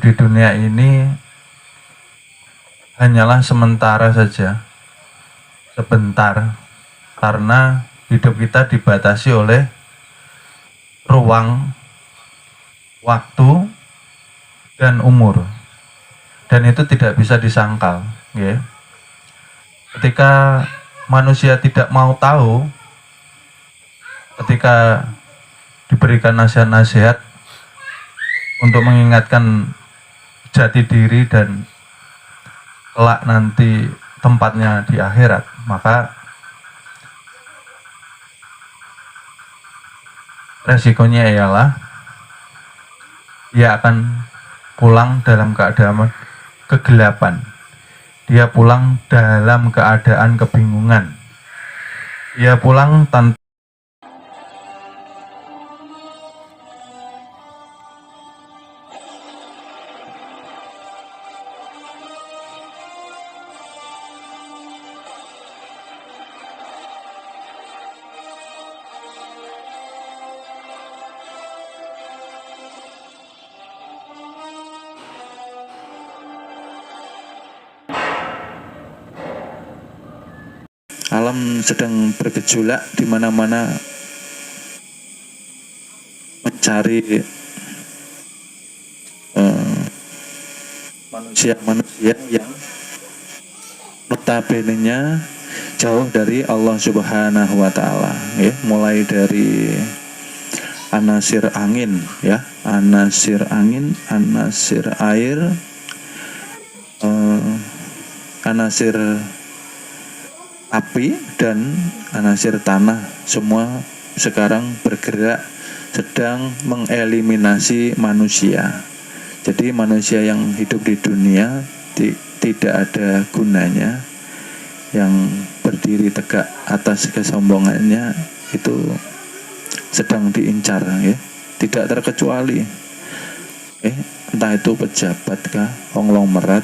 hidup di dunia ini hanyalah sementara saja, sebentar, karena hidup kita dibatasi oleh ruang, waktu, dan umur, dan itu tidak bisa disangkal, ya. Ketika manusia tidak mau tahu, ketika diberikan nasihat-nasihat untuk mengingatkan jati diri dan kelak nanti tempatnya di akhirat, maka resikonya ialah dia akan pulang dalam keadaan kegelapan. Dia pulang dalam keadaan kebingungan. Dia pulang tanpa alam sedang bergejolak, di mana-mana mencari manusia-manusia yang notabene-nya jauh dari Allah Subhanahu wa taala, ya, mulai dari anasir angin, ya, anasir angin, anasir air, anasir api, dan anasir tanah, semua sekarang bergerak sedang mengeliminasi manusia. Jadi manusia yang hidup di dunia tidak ada gunanya, yang berdiri tegak atas kesombongannya itu sedang diincar, ya, tidak terkecuali, entah itu pejabat kah, konglomerat,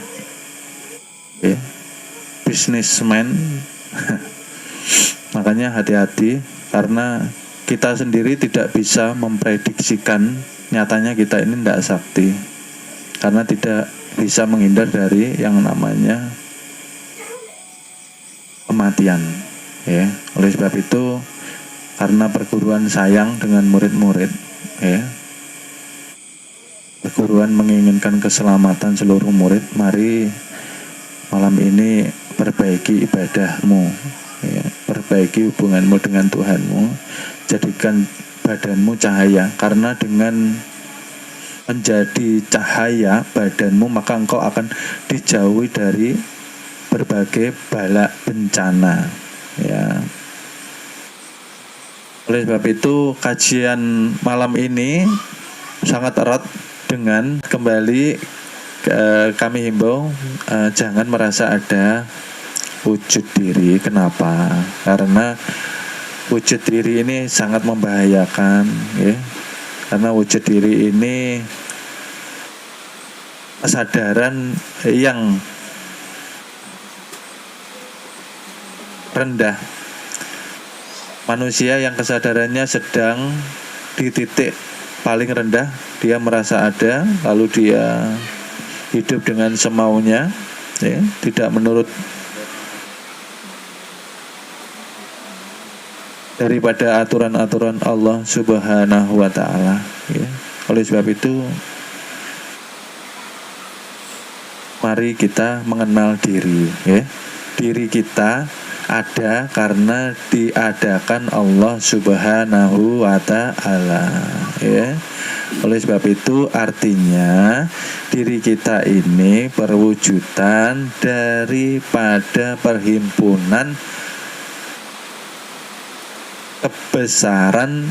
bisnismen. Makanya hati-hati, karena kita sendiri tidak bisa memprediksikan. Nyatanya kita ini tidak sakti, karena tidak bisa menghindar dari yang namanya kematian, ya. Oleh sebab itu, karena perguruan sayang dengan murid-murid, ya, perguruan menginginkan keselamatan seluruh murid, mari malam ini perbaiki ibadahmu, ya, perbaiki hubunganmu dengan Tuhanmu, jadikan badanmu cahaya, karena dengan menjadi cahaya badanmu maka engkau akan dijauhi dari berbagai bala bencana, ya. Oleh sebab itu kajian malam ini sangat erat dengan kembali kami himbau jangan merasa ada wujud diri. Kenapa? Karena wujud diri ini sangat membahayakan, ya. Karena wujud diri ini kesadaran yang rendah. Manusia yang kesadarannya sedang di titik paling rendah, dia merasa ada, lalu dia hidup dengan semaunya, ya, tidak menurut daripada aturan-aturan Allah Subhanahu wa taala, ya. Oleh sebab itu mari kita mengenal diri, ya. Diri kita ada karena diadakan Allah Subhanahu wa taala, ya. Oleh sebab itu artinya diri kita ini perwujudan daripada perhimpunan kebesaran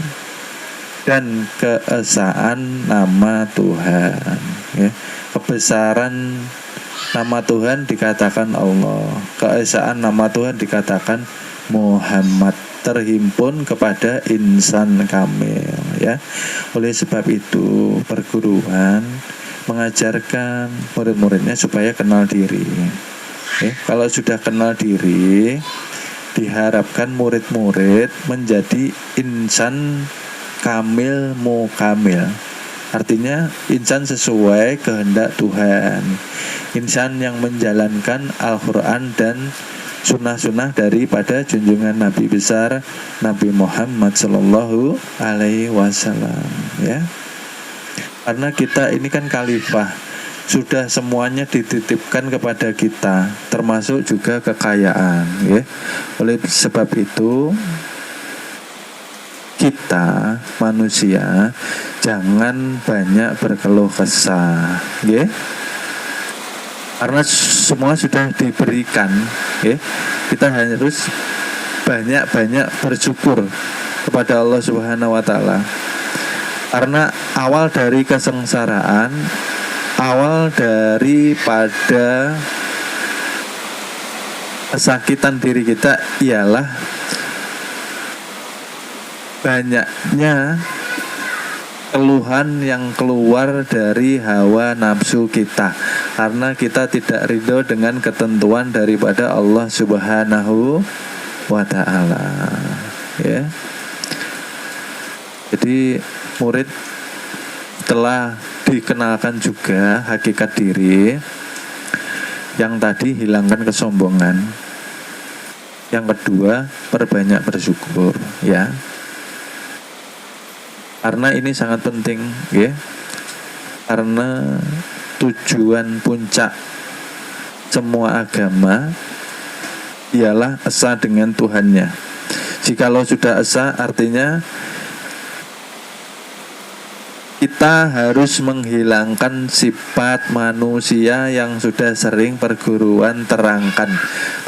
dan keesaan nama Tuhan, ya. Kebesaran nama Tuhan dikatakan Allah, keesaan nama Tuhan dikatakan Muhammad, terhimpun kepada insan kamil, ya. Oleh sebab itu perguruan mengajarkan murid-muridnya supaya kenal diri, ya. Kalau sudah kenal diri, diharapkan murid-murid menjadi insan kamil mukamil. Artinya insan sesuai kehendak Tuhan, insan yang menjalankan Al-Quran dan sunnah-sunnah daripada junjungan Nabi besar Nabi Muhammad Sallallahu Alaihi Wasallam, ya. Karena kita ini kan khalifah, sudah semuanya dititipkan kepada kita, termasuk juga kekayaan, ya. Oleh sebab itu kita manusia jangan banyak berkeluh kesah, ya. Karena semua sudah diberikan, ya. Kita harus banyak-banyak bersyukur kepada Allah Subhanahu wa taala. Karena awal dari kesengsaraan, awal daripada kesakitan diri kita ialah banyaknya keluhan yang keluar dari hawa nafsu kita, karena kita tidak ridho dengan ketentuan daripada Allah Subhanahu wa ta'ala, ya. Jadi murid telah dikenalkan juga hakikat diri. Yang tadi hilangkan kesombongan, yang kedua perbanyak bersyukur, ya. Karena ini sangat penting, ya. Karena tujuan puncak semua agama ialah esa dengan Tuhannya. Jikalau sudah esa, artinya kita harus menghilangkan sifat manusia yang sudah sering perguruan terangkan,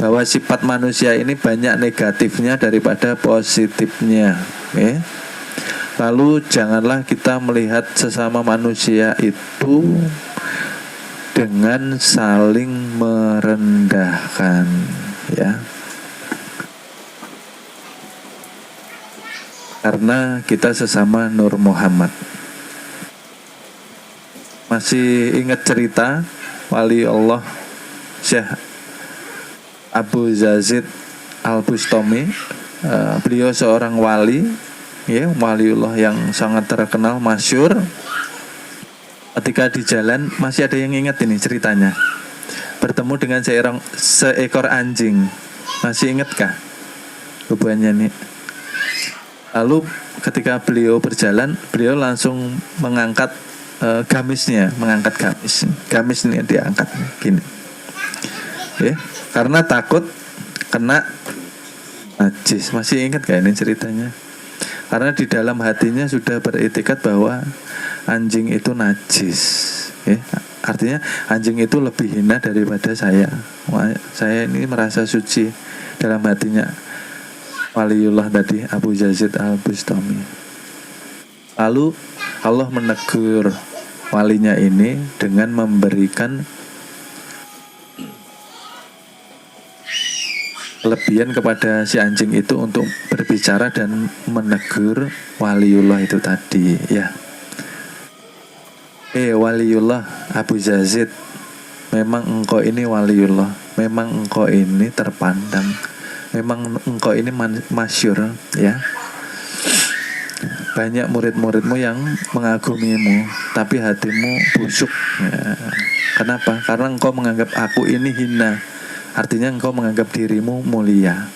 bahwa sifat manusia ini banyak negatifnya daripada positifnya, ya. Lalu janganlah kita melihat sesama manusia itu dengan saling merendahkan, ya. Karena kita sesama Nur Muhammad. Masih ingat cerita wali Allah Syekh Abu Yazid Al-Bustami? Beliau seorang wali, ya, waliullah yang sangat terkenal, masyhur. Ketika di jalan, masih ada yang ingat ini ceritanya, bertemu dengan seekor anjing. Masih ingatkah hubungannya nih? Lalu ketika beliau berjalan, beliau langsung mengangkat gamisnya, gamis ini diangkat gini, ya, karena takut kena najis. Masih ingat gak ini ceritanya? Karena di dalam hatinya sudah beriktikad bahwa anjing itu najis, ya. Artinya anjing itu lebih hina daripada saya. Saya ini merasa suci dalam hatinya waliullah tadi, Abu Yazid Al-Bustami. Lalu Allah menegur walinya ini dengan memberikan kelebihan kepada si anjing itu untuk berbicara dan menegur waliullah itu tadi, ya. Waliullah Abu Yazid, memang engkau ini waliullah, memang engkau ini terpandang, memang engkau ini masyhur, ya. Banyak murid-muridmu yang mengagumimu, tapi hatimu busuk, ya. Kenapa? Karena engkau menganggap aku ini hina. Artinya engkau menganggap dirimu mulia.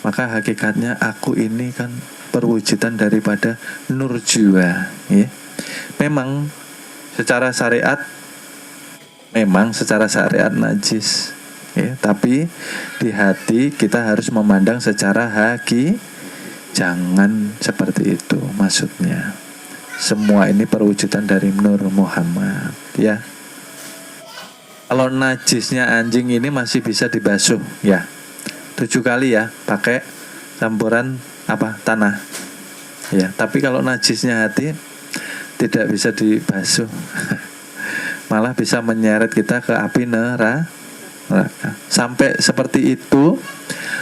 Maka hakikatnya aku ini kan perwujudan daripada nur jiwa, ya. Memang secara syariat najis, ya. Tapi di hati kita harus memandang secara hakiki. Jangan seperti itu maksudnya. Semua ini perwujudan dari Nur Muhammad, ya. Kalau najisnya anjing ini masih bisa dibasuh, ya, 7 kali, ya, pakai campuran tanah, ya. Tapi kalau najisnya hati tidak bisa dibasuh. Malah bisa menyeret kita ke api neraka. Sampai seperti itu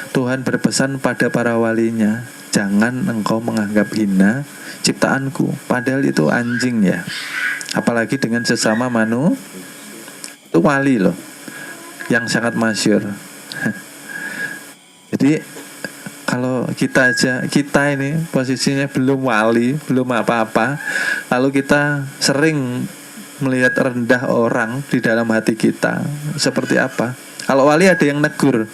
Tuhan berpesan pada para walinya, jangan engkau menganggap hina ciptaanku, padahal itu anjing, ya. Apalagi dengan sesama itu wali loh, yang sangat masyhur. Jadi Kalau kita ini posisinya belum wali, belum apa-apa, lalu kita sering melihat rendah orang di dalam hati kita, seperti apa? Kalau wali ada yang negur,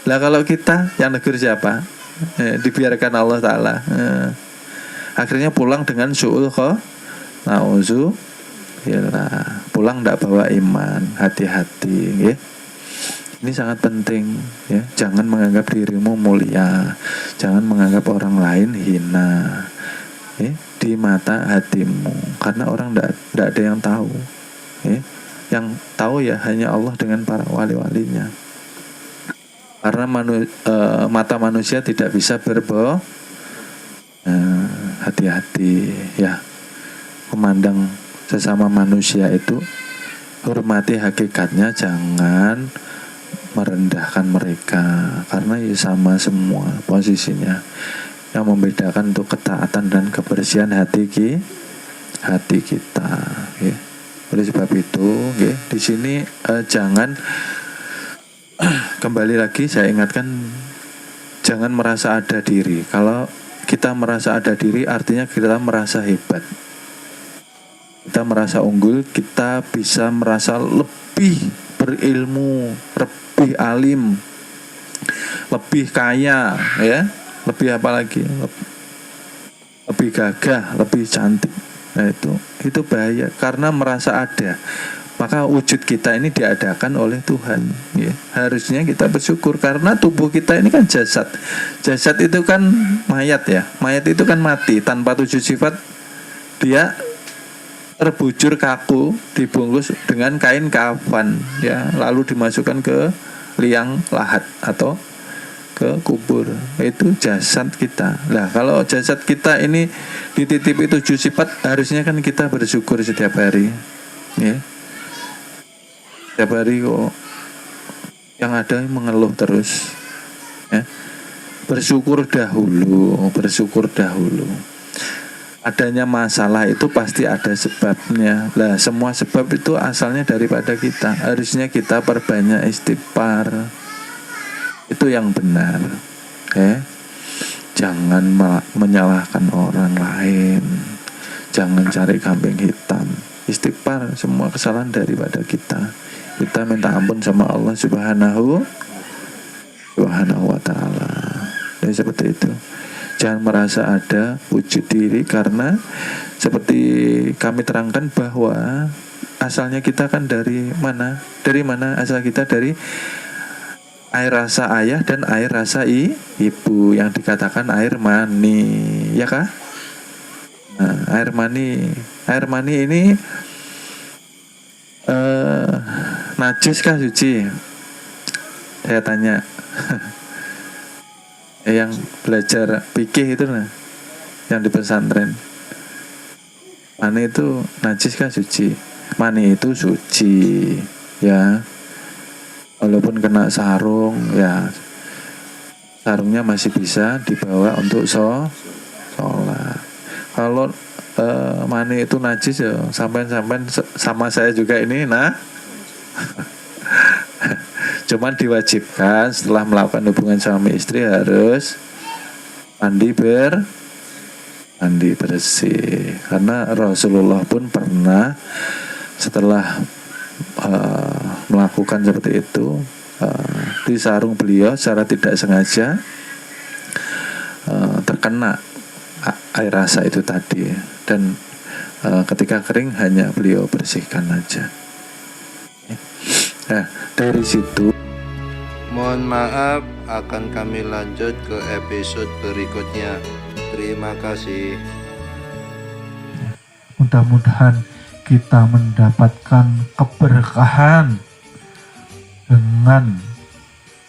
lah kalau kita yang negur siapa? Dibiarkan Allah Ta'ala. Akhirnya pulang dengan su'ul nauzu, pulang tidak bawa iman. Hati-hati, ya. Ini sangat penting, ya. Jangan menganggap dirimu mulia, jangan menganggap orang lain hina, ya, di mata hatimu, karena orang tidak ada yang tahu, ya. Yang tahu ya hanya Allah dengan para wali-walinya. Karena mata manusia tidak bisa berbohong. Hati-hati, ya. Memandang sesama manusia itu, hormati hakikatnya, jangan merendahkan mereka, karena ya sama semua posisinya. Yang membedakan untuk ketaatan dan kebersihan hati kita, ya. Oleh sebab itu, ya, di sini jangan kembali lagi saya ingatkan, jangan merasa ada diri. Kalau kita merasa ada diri, artinya kita merasa hebat, kita merasa unggul, kita bisa merasa lebih berilmu, lebih alim, lebih kaya, ya, lebih apa lagi, lebih gagah, lebih cantik. Nah, itu bahaya, karena merasa ada. Maka wujud kita ini diadakan oleh Tuhan, ya. Harusnya kita bersyukur, karena tubuh kita ini kan jasad. Jasad itu kan mayat, ya. Mayat itu kan mati tanpa 7 sifat. Dia terbujur kaku, dibungkus dengan kain kafan, ya, lalu dimasukkan ke liang lahat atau ke kubur. Itu jasad kita. Nah, kalau jasad kita ini dititipi 7 sifat, harusnya kan kita bersyukur setiap hari, ya. Setiap hari kok yang ada mengeluh terus, ya. Bersyukur dahulu. Adanya masalah itu pasti ada sebabnya. Lah, semua sebab itu asalnya daripada kita. Harusnya kita perbanyak istighfar. Itu yang benar, ya. Jangan menyalahkan orang lain, jangan cari kambing hitam. Istighfar, semua kesalahan daripada kita. Kita minta ampun sama Allah Subhanahu wa Ta'ala. Jadi seperti itu. Jangan merasa ada wujud diri, karena seperti kami terangkan bahwa asalnya kita kan dari mana? Dari mana asal kita? Dari air rasa ayah dan air rasa ibu, yang dikatakan air mani, ya kah? Nah, air mani ini najis kah suci? Saya tanya. Yang belajar fikih itu, nah, yang di pesantren, mani itu najis kah suci? Mani itu suci, ya. Walaupun kena sarung, ya, sarungnya masih bisa dibawa untuk sholat. Kalau mani itu najis, ya sampai sama saya juga ini, nah. Cuman diwajibkan setelah melakukan hubungan suami istri harus mandi bersih, karena Rasulullah pun pernah setelah melakukan seperti itu, di sarung beliau secara tidak sengaja terkena air rasa itu tadi, dan ketika kering hanya beliau bersihkan aja. Nah, dari situ mohon maaf, akan kami lanjut ke episode berikutnya. Terima kasih. Mudah-mudahan kita mendapatkan keberkahan dengan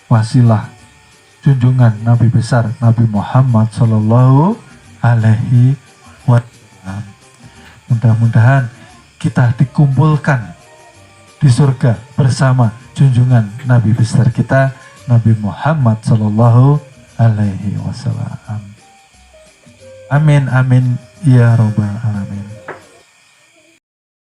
wasilah junjungan Nabi besar Nabi Muhammad Sallallahu Alaihi Wasallam. Mudah-mudahan kita dikumpulkan di surga bersama junjungan Nabi besar kita Nabi Muhammad Sallallahu Alaihi Wasallam. Amin amin ya robbal alamin.